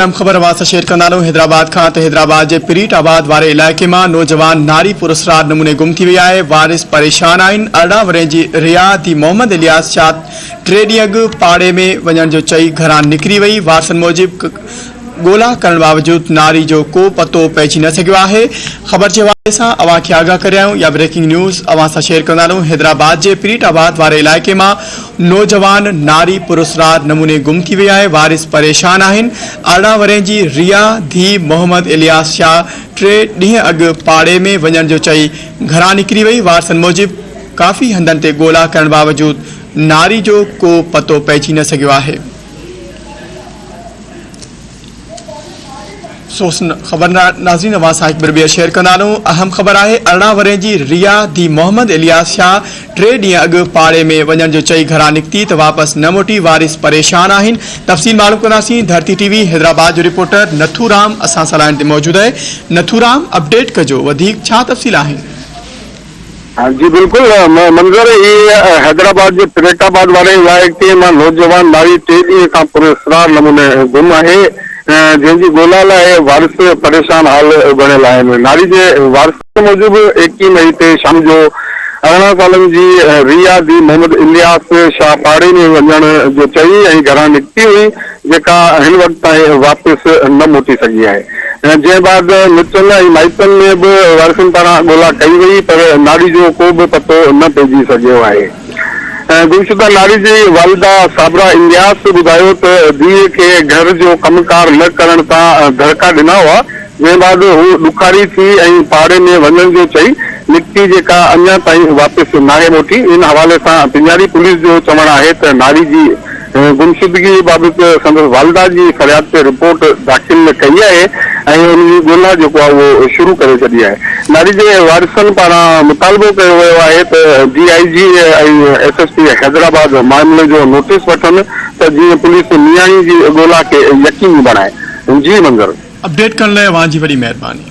ख़बर वास्ते शेयर कंदा हैदराबाद खां त हैदराबाद के पीरीटाबाद वारे इलाइक़े में नौजवान नारी पुरस्कार नमूने गुम थी वई है। वारिस परेशान आहिनि। 18 वरे जी रिया दी मोहम्मद इलियास शाह 3 ॾींहं अॻु पाड़े में वञण जो चई घरां निकिरी वई। वारसनि मूजिब गोला करण बावजूद नारी जो को पतो पहुची न सको है। खबर के हवाले से अवां खे आगाह करायूं या ब्रेकिंग न्यूज़ अवां सां शेयर कंदा रहूं। हैदराबाद के पीरीटाबाद वारे इलाइक़े में नौजवान नारी पुरस्कार नमूने गुम थी वई है। वारिस परेशान आहिनि। 18 वरे जी रिया धी मोहम्मद इलियास शाह 3 ॾींहं अॻु पाड़े में वञण जो चई घरां निकिरी वई। वारसनि मूजिब काफ़ी हंधनि ते गोला करण बावजूद नारी जो को पतो पहुची न सको है। खबर नाज़रीन अवां सां हिकु ॿियर शेयर कंदा रहूं। अहम खबर है 18 वरे जी रिया दी मोहम्मद इलियास शाह 3 ॾींहं अॻु पाड़े में वञण जो चई घरां निकिती त वापस न मोटी। वारिस परेशान आहिनि। तफ़सील मालूम कंदासीं। धरती टीवी हैदराबाद जो रिपोर्टर नथूराम असां सां लाइन ते मौजूद है। नथूराम अपडेट कजो वधीक छा तफ़सील आहिनि? हाँ जी बिल्कुल मंजर ये हैदराबाद के पीरीटाबाद वाले इलाइक़े में नौजवान नारी 3 ॾींहं खां पुरस्कार नमूने गुम है। जैसी गोला लाइ वारिस परेशान हाल बणियल आहिनि। नारी के वारिस मूजिब 21 मई ते शाम जो 18 सालन जी रिया दी मोहम्मद इलियास शाह पाड़े में वञण जो चई ऐं घरां निकिती हुई, जेका हिन वक़्त ताईं वापस न मोटी सघी है। जे बाद मिटनि ऐं माइटनि में भी वारिसनि पारां ॻोल्हा कई वई, पर नारी जो को भी पतो न पइजी सघियो है। गुमशुदा नारी जी वालिदा साबरा इलियास ॿुधायो त धीअ खे घर जो कमकार न करण तां धड़का ॾिना हुआ। जे बाद हू ॾुखारी थी ऐं पाड़े में वञण जो चई निकिती, जेका अञा ताईं वापस नाहे मोटी। इन हवाले सां पिंजारी पुलिस जो चवणु आहे त नारी जी गुमशुदगी बाबत संदसि वालिदा जी फरियाद ते रिपोर्ट दाख़िल कई है ऐं उनजी ॻोल्हा जेको आहे उहो शुरू करे छॾी आहे। नारी जे वारिसनि पारां मुतालबो कयो वियो आहे त DIG ऐं SSP हैदराबाद मामले जो नोटिस वठनि त जीअं पुलिस नियाणी जी ॻोल्हा खे यकीनी बणाए। जी मंजर, अपडेट करण लाइ अवां जी वॾी महिरबानी।